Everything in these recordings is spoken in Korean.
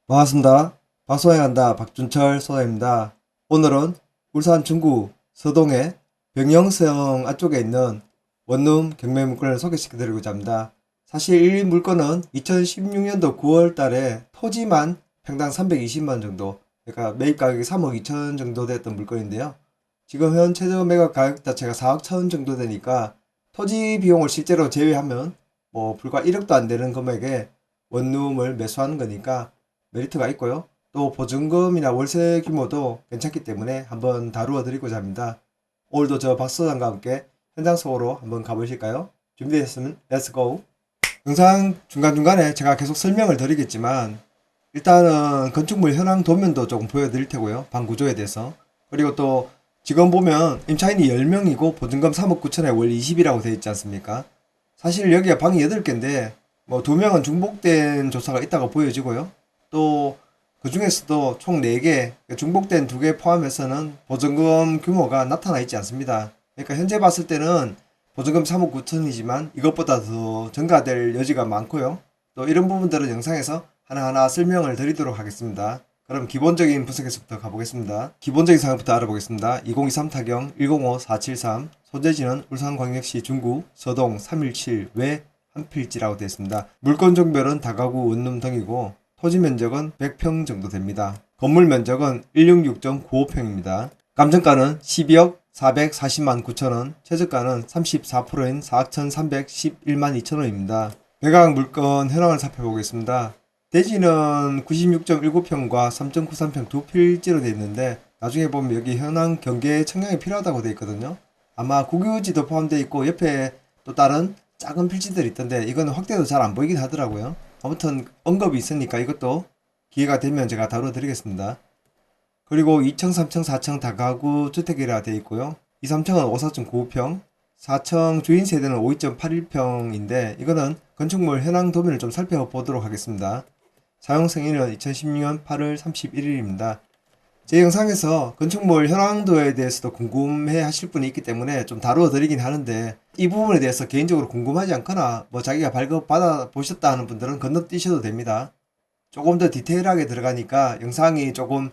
반갑습니다. 방송에 간다 박준철 소장입니다. 오늘은 울산 중구 서동의 병영성 안쪽에 있는 원룸 경매 물건을 소개시켜 드리고자 합니다. 사실 이 물건은 2016년도 9월 달에 토지만 평당 320만 정도, 그러니까 매입 가격이 3억 2천 정도 됐던 물건인데요. 지금 현 최저 매각 가격 자체가 4억 1천 정도 되니까 토지 비용을 실제로 제외하면 뭐 불과 1억도 안 되는 금액에 원룸을 매수하는 거니까 메리트가 있고요. 또 보증금이나 월세 규모도 괜찮기 때문에 한번 다루어 드리고자 합니다. 오늘도 저 박 소장과 함께 현장 속으로 한번 가보실까요? 준비됐으면 렛츠고! 영상 중간중간에 제가 계속 설명을 드리겠지만 일단은 건축물 현황 도면도 조금 보여드릴 테고요. 방 구조에 대해서. 그리고 또 지금 보면 임차인이 10명이고 보증금 3억 9천에 월 20이라고 되어 있지 않습니까? 사실 여기가 방이 8개인데 뭐 2명은 중복된 조사가 있다고 보여지고요. 또 그 중에서도 총 4개, 중복된 2개 포함해서는 보증금 규모가 나타나 있지 않습니다. 그러니까 현재 봤을 때는 보증금 3억 9천이지만 이것보다 더 증가될 여지가 많고요. 또 이런 부분들은 영상에서 하나하나 설명을 드리도록 하겠습니다. 그럼 기본적인 분석에서부터 가보겠습니다. 기본적인 사항부터 알아보겠습니다. 2023 타경 105-473 소재지는 울산광역시 중구 서동 317 외 한필지라고 되어 있습니다. 물건 종별은 다가구 원룸 등이고 토지 면적은 100평 정도 됩니다. 건물 면적은 166.95평입니다. 감정가는 12억 440만 9천원, 최저가는 34%인 4억 1311만 2천원입니다. 매각 물건 현황을 살펴보겠습니다. 대지는 96.19평과 3.93평 두 필지로 되어 있는데 나중에 보면 여기 현황 경계 청약이 필요하다고 되어 있거든요. 아마 국유지도 포함되어 있고 옆에 또 다른 작은 필지들이 있던데 이거는 확대도 잘 안 보이긴 하더라고요. 아무튼 언급이 있으니까 이것도 기회가 되면 제가 다뤄 드리겠습니다. 그리고 2층, 3층, 4층 다가구 주택이라 되어 있고요. 2, 3층은 54.95평, 4층 주인 세대는 52.81평인데 이거는 건축물 현황 도면을 좀 살펴보도록 하겠습니다. 사용 승인은 2016년 8월 31일입니다. 제 영상에서 건축물 현황도에 대해서도 궁금해 하실 분이 있기 때문에 좀 다루어 드리긴 하는데 이 부분에 대해서 개인적으로 궁금하지 않거나 뭐 자기가 발급 받아 보셨다 하는 분들은 건너뛰셔도 됩니다. 조금 더 디테일하게 들어가니까 영상이 조금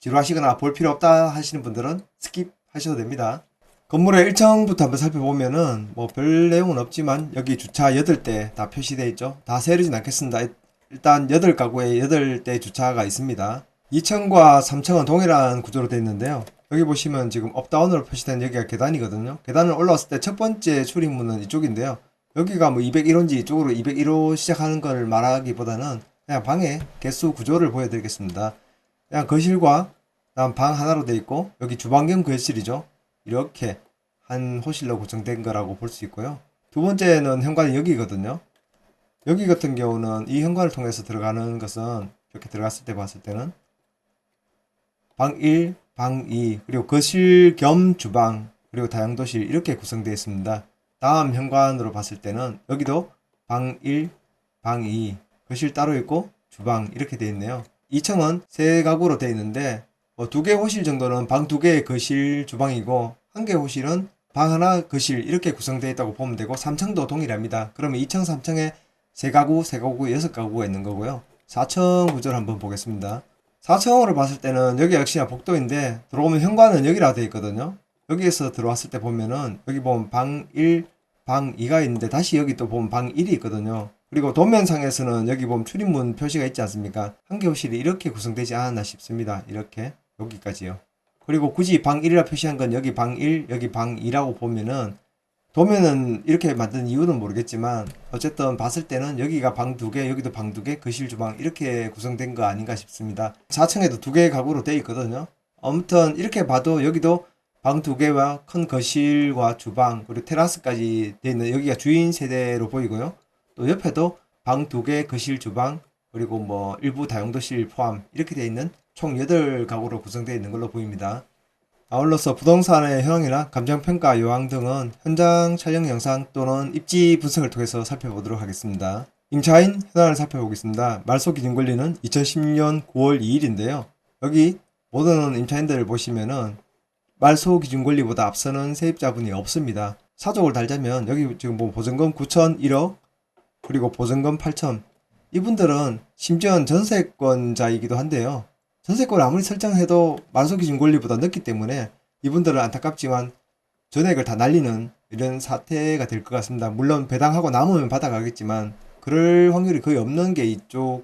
지루하시거나 볼 필요 없다 하시는 분들은 스킵 하셔도 됩니다. 건물의 1층부터 한번 살펴보면은 뭐 별 내용은 없지만 여기 주차 8대 다 표시되어 있죠. 다 세르진 않겠습니다. 일단 8가구에 8대 주차가 있습니다. 2층과 3층은 동일한 구조로 되어 있는데요. 여기 보시면 지금 업다운으로 표시된 여기가 계단이거든요. 계단을 올라왔을 때 첫 번째 출입문은 이쪽인데요. 여기가 뭐 201호인지 이쪽으로 201호 시작하는 걸 말하기보다는 그냥 방의 개수 구조를 보여드리겠습니다. 그냥 거실과 방 하나로 되어 있고 여기 주방겸 거실이죠. 이렇게 한 호실로 구성된 거라고 볼 수 있고요. 두 번째는 현관이 여기거든요. 여기 같은 경우는 이 현관을 통해서 들어가는 것은 이렇게 들어갔을 때 봤을 때는 방 1, 방 2, 그리고 거실 겸 주방, 그리고 다용도실 이렇게 구성되어 있습니다. 다음 현관으로 봤을 때는 여기도 방 1, 방 2, 거실 따로 있고 주방 이렇게 되어 있네요. 2층은 세 가구로 되어 있는데 두 개 호실 정도는 방 2개의 거실 주방이고 한 개 호실은 방 하나 거실 이렇게 구성되어 있다고 보면 되고 3층도 동일합니다. 그러면 2층, 3층에 세 가구, 세 가구, 6가구가 있는 거고요. 4층 구조를 한번 보겠습니다. 4층으로 봤을 때는 여기 역시나 복도인데 들어오면 현관은 여기라 되어 있거든요. 여기에서 들어왔을 때 보면은 여기 보면 방 1, 방 2가 있는데 다시 여기 또 보면 방 1이 있거든요. 그리고 도면상에서는 여기 보면 출입문 표시가 있지 않습니까? 한 개 호실이 이렇게 구성되지 않았나 싶습니다. 이렇게 여기까지요. 그리고 굳이 방 1이라 표시한 건 여기 방 1, 여기 방 2라고 보면은 도면은 이렇게 만든 이유는 모르겠지만 어쨌든 봤을 때는 여기가 방 2개, 여기도 방 2개, 거실 주방 이렇게 구성된 거 아닌가 싶습니다. 4층에도 2개 가구로 되어 있거든요. 아무튼 이렇게 봐도 여기도 방 2개와 큰 거실과 주방 그리고 테라스까지 되어 있는 여기가 주인 세대로 보이고요. 또 옆에도 방 2개, 거실 주방 그리고 뭐 일부 다용도실 포함 이렇게 되어 있는 총 8가구로 구성되어 있는 걸로 보입니다. 아울러서 부동산의 현황이나 감정평가 요항 등은 현장 촬영 영상 또는 입지 분석을 통해서 살펴보도록 하겠습니다. 임차인 현황을 살펴보겠습니다. 말소 기준 권리는 2016년 9월 2일인데요. 여기 모든 임차인들을 보시면은 말소 기준 권리보다 앞서는 세입자분이 없습니다. 사족을 달자면 여기 지금 뭐 보증금 9천 1억 그리고 보증금 8천 이분들은 심지어 전세권자이기도 한데요. 전세권을 아무리 설정해도 만소기준 권리보다 늦기 때문에 이분들은 안타깝지만 전액을 다 날리는 이런 사태가 될 것 같습니다. 물론 배당하고 남으면 받아가겠지만 그럴 확률이 거의 없는 게 이쪽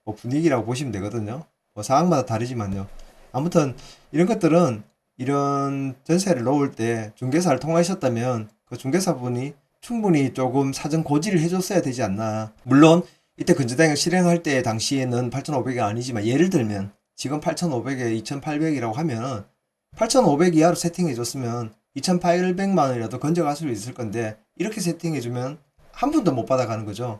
뭐 분위기라고 보시면 되거든요. 뭐 상황마다 다르지만요. 아무튼 이런 것들은 이런 전세를 놓을 때 중개사를 통하셨다면 그 중개사분이 충분히 조금 사전 고지를 해줬어야 되지 않나. 물론 이때 근저당을 실행할 때 당시에는 8,500이 아니지만 예를 들면 지금 8,500에 2,800이라고 하면은 8,500 이하로 세팅해줬으면 2,800만 원이라도 건져갈 수 있을 건데 이렇게 세팅해주면 한 푼도 못 받아가는 거죠.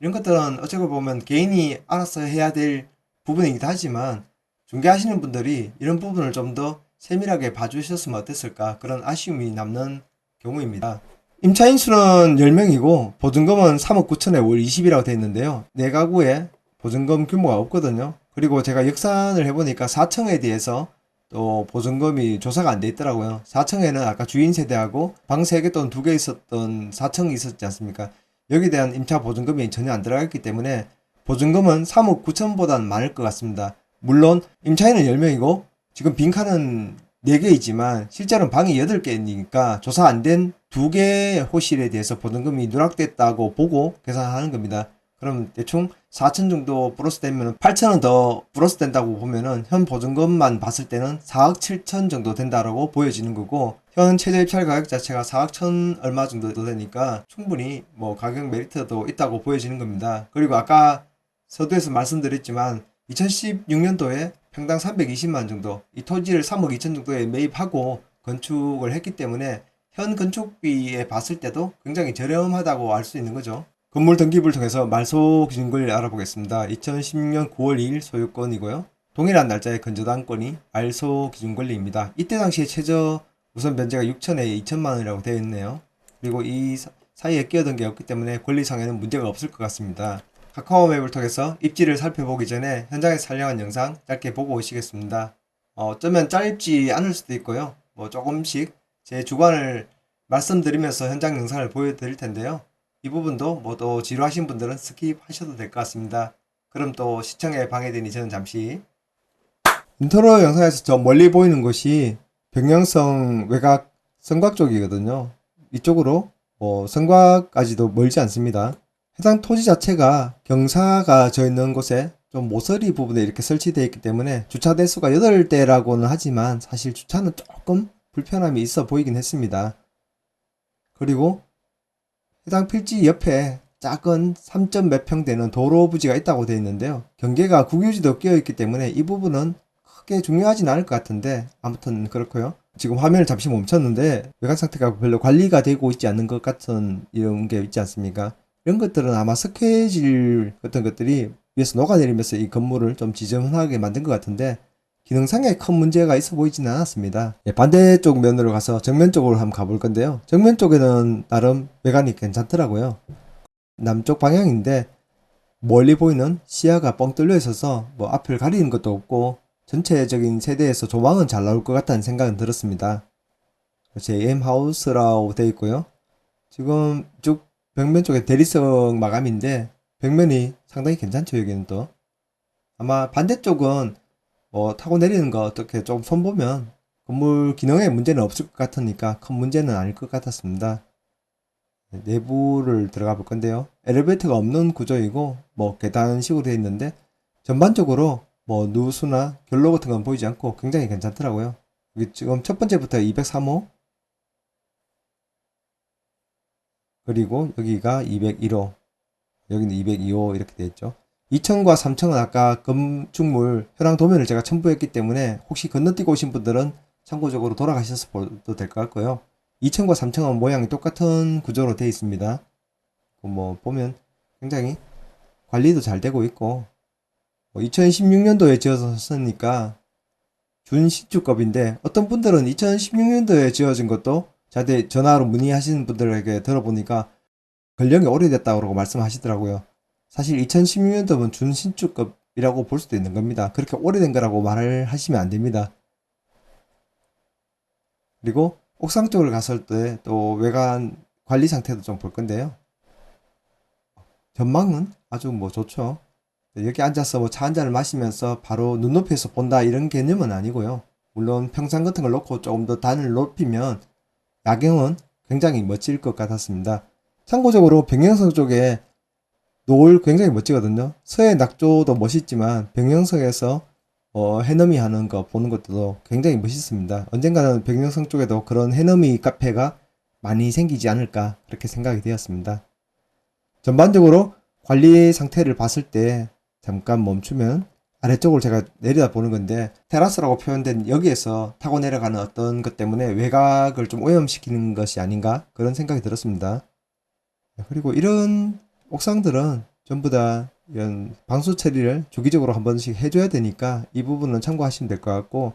이런 것들은 어찌고 보면 개인이 알아서 해야 될 부분이기도 하지만 중개하시는 분들이 이런 부분을 좀 더 세밀하게 봐주셨으면 어땠을까 그런 아쉬움이 남는 경우입니다. 임차인 수는 10명이고 보증금은 3억 9천에 월 20이라고 되어 있는데요. 네 가구에 보증금 규모가 없거든요. 그리고 제가 역산을 해보니까 4층에 대해서 또 보증금이 조사가 안 돼 있더라고요. 4층에는 아까 주인 세대하고 방 3개 또는 2개 있었던 4층이 있었지 않습니까? 여기에 대한 임차 보증금이 전혀 안 들어갔기 때문에 보증금은 3억 9천보다는 많을 것 같습니다. 물론 임차인은 10명이고 지금 빈칸은 4개이지만 실제로는 방이 8개니까 조사 안 된 2개의 호실에 대해서 보증금이 누락됐다고 보고 계산하는 겁니다. 그럼 대충 4천 정도 플러스 되면 8천원 더 플러스 된다고 보면은 현 보증금만 봤을 때는 4억 7천 정도 된다라고 보여지는 거고 현 최저 입찰 가격 자체가 4억 천 얼마 정도 되니까 충분히 뭐 가격 메리트도 있다고 보여지는 겁니다. 그리고 아까 서두에서 말씀드렸지만 2016년도에 평당 320만 정도 이 토지를 3억 2천 정도에 매입하고 건축을 했기 때문에 현 건축비에 봤을 때도 굉장히 저렴하다고 알 수 있는 거죠. 건물 등기부를 통해서 말소 기준권을 알아보겠습니다. 2016년 9월 2일 소유권이고요. 동일한 날짜의 건조당권이 말소 기준 권리입니다. 이때 당시에 최저 우선 면제가 6천에 2천만 원이라고 되어 있네요. 그리고 이 사이에 끼어든 게 없기 때문에 권리상에는 문제가 없을 것 같습니다. 카카오맵을 통해서 입지를 살펴보기 전에 현장에서 촬영한 영상 짧게 보고 오시겠습니다. 어쩌면 짧지 않을 수도 있고요. 뭐 조금씩 제 주관을 말씀드리면서 현장 영상을 보여드릴 텐데요. 이 부분도 뭐 또 지루하신 분들은 스킵하셔도 될 것 같습니다. 그럼 또 시청에 방해되니 저는 잠시 인트로 영상에서 저 멀리 보이는 곳이 병영성 외곽 성곽 쪽이거든요. 이쪽으로 성곽까지도 멀지 않습니다. 해당 토지 자체가 경사가 져 있는 곳에 좀 모서리 부분에 이렇게 설치되어 있기 때문에 주차 대수가 8대라고는 하지만 사실 주차는 조금 불편함이 있어 보이긴 했습니다. 그리고 해당 필지 옆에 작은 3점 몇 평 되는 도로 부지가 있다고 되어 있는데요. 경계가 국유지도 끼어 있기 때문에 이 부분은 크게 중요하진 않을 것 같은데 아무튼 그렇고요. 지금 화면을 잠시 멈췄는데 외관 상태가 별로 관리가 되고 있지 않는 것 같은 이런 게 있지 않습니까? 이런 것들은 아마 스케줄 같은 것들이 위에서 녹아내리면서 이 건물을 좀 지저분하게 만든 것 같은데 기능상에 큰 문제가 있어 보이지는 않았습니다. 반대쪽 면으로 가서 정면 쪽으로 한번 가볼 건데요. 정면 쪽에는 나름 외관이 괜찮더라고요. 남쪽 방향인데 멀리 보이는 시야가 뻥 뚫려 있어서 뭐 앞을 가리는 것도 없고 전체적인 세대에서 조망은 잘 나올 것 같다는 생각은 들었습니다. JM 하우스라고 되어 있고요. 지금 쭉 벽면 쪽에 대리석 마감인데 벽면이 상당히 괜찮죠. 여기는 또 아마 반대쪽은 타고 내리는 거 어떻게 좀 손보면 건물 기능에 문제는 없을 것 같으니까 큰 문제는 아닐 것 같았습니다. 내부를 들어가 볼 건데요. 엘리베이터가 없는 구조이고 뭐 계단식으로 되어 있는데 전반적으로 뭐 누수나 결로 같은 건 보이지 않고 굉장히 괜찮더라고요. 여기 지금 첫 번째부터 203호 그리고 여기가 201호 여기는 202호 이렇게 되어 있죠. 2층과 3층은 아까 건축물 현황 도면을 제가 첨부했기 때문에 혹시 건너뛰고 오신 분들은 참고적으로 돌아가셔서 봐도 될 것 같고요. 2층과 3층은 모양이 똑같은 구조로 되어 있습니다. 뭐 보면 굉장히 관리도 잘 되고 있고 2016년도에 지어졌으니까 준신축급인데 어떤 분들은 2016년도에 지어진 것도 자대 전화로 문의하시는 분들에게 들어보니까 권령이 오래됐다고 그러고 말씀하시더라고요. 사실 2016년도면 준신축급이라고 볼 수도 있는 겁니다. 그렇게 오래된 거라고 말을 하시면 안 됩니다. 그리고 옥상 쪽을 갔을 때 또 외관 관리 상태도 좀 볼 건데요. 전망은 아주 뭐 좋죠. 여기 앉아서 뭐 차 한 잔을 마시면서 바로 눈높이에서 본다 이런 개념은 아니고요. 물론 평상 같은 걸 놓고 조금 더 단을 높이면 야경은 굉장히 멋질 것 같았습니다. 참고적으로 백령성 쪽에 노을 굉장히 멋지거든요. 서해 낙조도 멋있지만 백령성에서 해넘이 하는 거 보는 것도 굉장히 멋있습니다. 언젠가는 백령성 쪽에도 그런 해넘이 카페가 많이 생기지 않을까 그렇게 생각이 되었습니다. 전반적으로 관리 상태를 봤을 때 잠깐 멈추면 아래쪽을 제가 내려다 보는 건데 테라스라고 표현된 여기에서 타고 내려가는 어떤 것 때문에 외곽을 좀 오염시키는 것이 아닌가 그런 생각이 들었습니다. 그리고 이런 옥상들은 전부 다 이런 방수 처리를 주기적으로 한 번씩 해줘야 되니까 이 부분은 참고하시면 될 것 같고,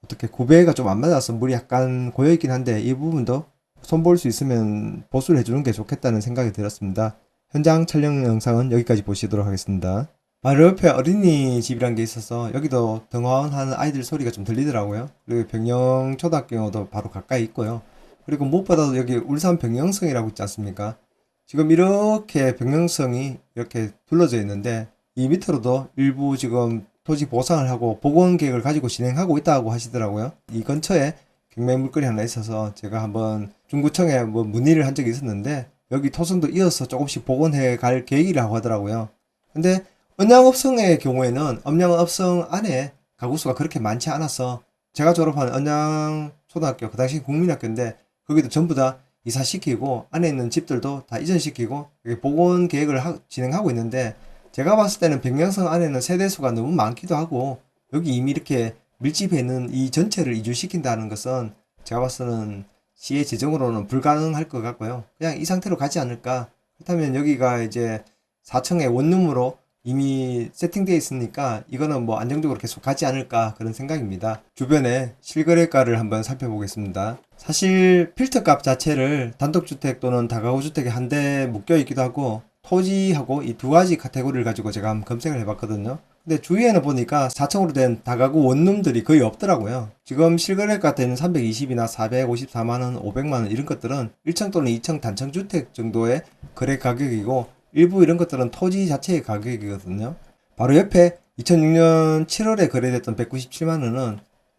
어떻게 구배가 좀 안 맞아서 물이 약간 고여있긴 한데 이 부분도 손볼 수 있으면 보수를 해주는 게 좋겠다는 생각이 들었습니다. 현장 촬영 영상은 여기까지 보시도록 하겠습니다. 바로 옆에 어린이집이란 게 있어서 여기도 등하원하는 아이들 소리가 좀 들리더라고요. 그리고 병영초등학교도 바로 가까이 있고요. 그리고 무엇보다도 여기 울산 병영성이라고 있지 않습니까? 지금 이렇게 병영성이 이렇게 둘러져 있는데 이 밑으로도 일부 지금 토지 보상을 하고 복원 계획을 가지고 진행하고 있다고 하시더라고요. 이 근처에 경매 물건이 하나 있어서 제가 한번 중구청에 뭐 문의를 한 적이 있었는데 여기 토성도 이어서 조금씩 복원해 갈 계획이라고 하더라고요. 근데 언양읍성의 경우에는 언양읍성 안에 가구 수가 그렇게 많지 않아서 제가 졸업한 언양초등학교, 그 당시 국민학교인데 거기도 전부 다 이사시키고 안에 있는 집들도 다 이전시키고 복원 계획을 진행하고 있는데, 제가 봤을 때는 백령성 안에는 세대수가 너무 많기도 하고 여기 이미 이렇게 밀집해 있는 이 전체를 이주시킨다는 것은 제가 봤을 때는 시의 재정으로는 불가능할 것 같고요. 그냥 이 상태로 가지 않을까. 그렇다면 여기가 이제 4층의 원룸으로 이미 세팅되어 있으니까 이거는 뭐 안정적으로 계속 가지 않을까 그런 생각입니다. 주변에 실거래가를 한번 살펴보겠습니다. 사실 필터값 자체를 단독주택 또는 다가구주택에 한데 묶여 있기도 하고 토지하고 이 두 가지 카테고리를 가지고 제가 한번 검색을 해봤거든요. 근데 주위에는 보니까 4층으로 된 다가구 원룸들이 거의 없더라고요. 지금 실거래가 되는 320이나 454만원, 500만원 이런 것들은 1층 또는 2층 단층 주택 정도의 거래 가격이고 일부 이런 것들은 토지 자체의 가격이거든요. 바로 옆에 2006년 7월에 거래됐던 197만원은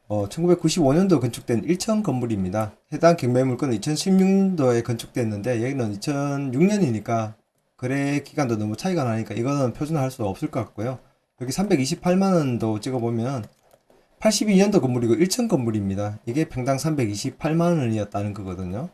1995년도 건축된 1층 건물입니다. 해당 경매 물건은 2016년도에 건축됐는데 여기는 2006년이니까 거래 기간도 너무 차이가 나니까 이거는 표준화할 수 없을 것 같고요. 여기 328만원도 찍어보면 82년도 건물이고 1층 건물입니다. 이게 평당 328만원이었다는 거거든요.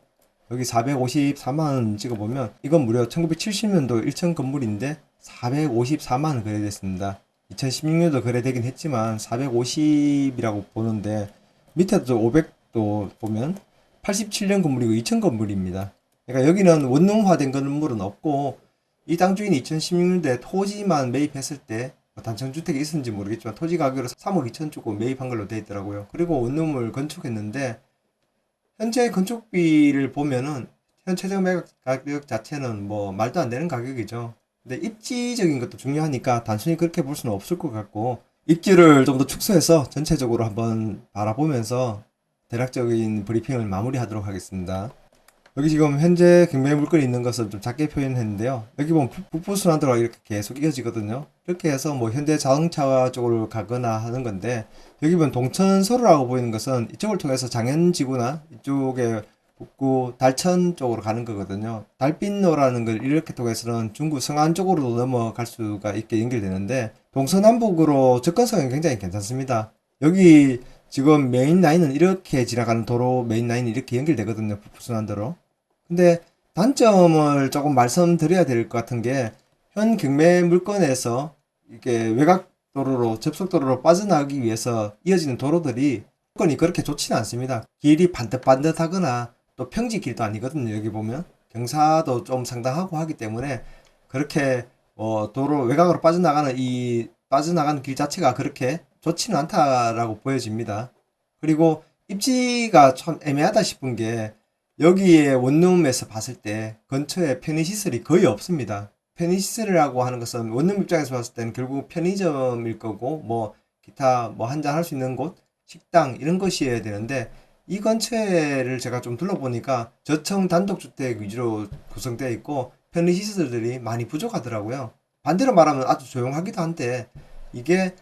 여기 454만원 찍어보면 이건 무려 1970년도 1층 건물인데 454만원 거래됐습니다. 2016년도 거래되긴 했지만 450이라고 보는데 밑에도 500도 보면 87년 건물이고 2층 건물입니다. 그러니까 여기는 원룸화된 건물은 없고 이 땅 주인이 2016년도에 토지만 매입했을 때 단층주택이 있었는지 모르겠지만 토지 가격으로 3억 2천 주고 매입한 걸로 되어 있더라고요. 그리고 원룸을 건축했는데 현재 건축비를 보면은 현 최저 매각 가격 자체는 뭐 말도 안 되는 가격이죠. 근데 입지적인 것도 중요하니까 단순히 그렇게 볼 수는 없을 것 같고 입지를 좀 더 축소해서 전체적으로 한번 바라보면서 대략적인 브리핑을 마무리하도록 하겠습니다. 여기 지금 현재 경매 물건이 있는 것은 좀 작게 표현했는데요. 여기 보면 북부순환도로가 이렇게 계속 이어지거든요. 이렇게 해서 뭐 현대 자동차 쪽으로 가거나 하는 건데 여기 보면 동천서로라고 보이는 것은 이쪽을 통해서 장현지구나 이쪽에 북구 달천 쪽으로 가는 거거든요. 달빛로라는 걸 이렇게 통해서는 중구 성안 쪽으로도 넘어갈 수가 있게 연결되는데 동서남북으로 접근성이 굉장히 괜찮습니다. 여기 지금 메인 라인은 이렇게 지나가는 도로 메인 라인이 이렇게 연결되거든요. 북부순환도로. 근데 단점을 조금 말씀드려야 될 것 같은 게 현 경매 물건에서 이게 외곽 도로로 접속도로로 빠져나가기 위해서 이어지는 도로들이 여건이 그렇게 좋지는 않습니다. 길이 반듯반듯하거나 또 평지길도 아니거든요. 여기 보면 경사도 좀 상당하고 하기 때문에 그렇게 도로 외곽으로 빠져나가는 길 자체가 그렇게 좋지는 않다라고 보여집니다. 그리고 입지가 참 애매하다 싶은 게 여기에 원룸에서 봤을 때 근처에 편의시설이 거의 없습니다. 편의시설이라고 하는 것은 원룸 입장에서 봤을 때는 결국 편의점일 거고 뭐 기타 뭐 한잔 할 수 있는 곳, 식당 이런 것이어야 되는데 이 근처를 제가 좀 둘러보니까 저층 단독주택 위주로 구성되어 있고 편의시설들이 많이 부족하더라고요. 반대로 말하면 아주 조용하기도 한데 이게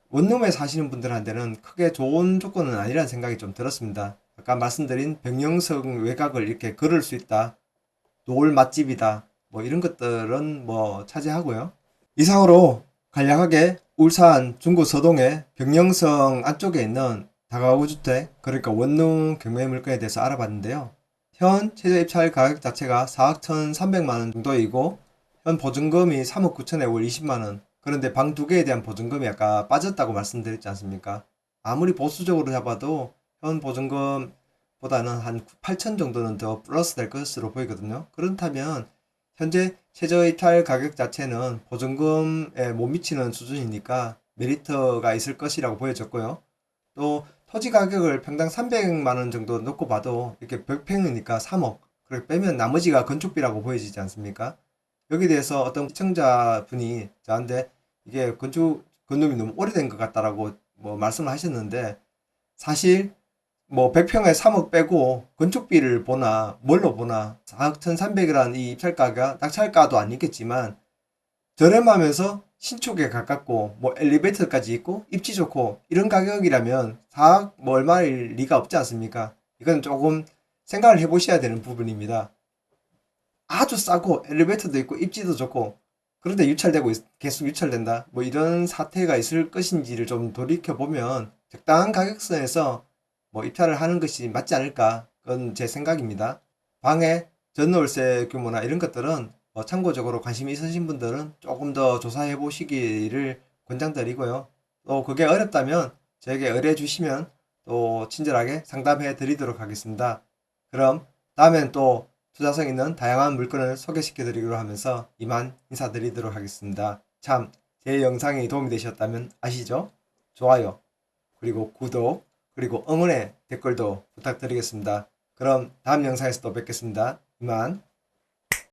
원룸에 사시는 분들한테는 크게 좋은 조건은 아니라는 생각이 좀 들었습니다. 아까 말씀드린 병영성 외곽을 이렇게 걸을 수 있다. 노을 맛집이다. 뭐 이런 것들은 뭐 차지하고요. 이상으로 간략하게 울산 중구 서동의 병영성 안쪽에 있는 다가구 주택, 그러니까 원룸 경매 물건에 대해서 알아봤는데요. 현 최저 입찰 가격 자체가 4억 1,300만원 정도이고 현 보증금이 3억 9천에 월 20만원. 그런데 방 두 개에 대한 보증금이 아까 빠졌다고 말씀드렸지 않습니까? 아무리 보수적으로 잡아도 현 보증금보다는 한 8천 정도는 더 플러스 될 것으로 보이거든요. 그렇다면 현재 최저 입찰 가격 자체는 보증금에 못 미치는 수준이니까 메리트가 있을 것이라고 보여졌고요. 또 토지 가격을 평당 300만 원 정도 놓고 봐도 이렇게 벽평이니까 3억. 그렇게 빼면 나머지가 건축비라고 보여지지 않습니까? 여기에 대해서 어떤 시청자분이 저한테 이게 건축이 너무 오래된 것 같다라고 뭐 말씀을 하셨는데 사실 뭐 100평에 3억 빼고 건축비를 보나 뭘로 보나 4억 1,300이라는 이 입찰가가 낙찰가도 아니겠지만 저렴하면서 신축에 가깝고 뭐 엘리베이터까지 있고 입지 좋고 이런 가격이라면 4억 뭐 얼마일 리가 없지 않습니까? 이건 조금 생각을 해보셔야 되는 부분입니다. 아주 싸고 엘리베이터도 있고 입지도 좋고 그런데 계속 유찰된다 뭐 이런 사태가 있을 것인지를 좀 돌이켜 보면 적당한 가격선에서 뭐 입찰을 하는 것이 맞지 않을까, 그건 제 생각입니다. 방의 전월세 규모나 이런 것들은 참고적으로 관심이 있으신 분들은 조금 더 조사해 보시기를 권장드리고요. 또 그게 어렵다면 저에게 의뢰 주시면 또 친절하게 상담해 드리도록 하겠습니다. 그럼 다음엔 또 투자성 있는 다양한 물건을 소개시켜 드리기로 하면서 이만 인사드리도록 하겠습니다. 참, 제 영상이 도움이 되셨다면 아시죠? 좋아요, 그리고 구독, 그리고 응원의 댓글도 부탁드리겠습니다. 그럼 다음 영상에서 또 뵙겠습니다. 이만.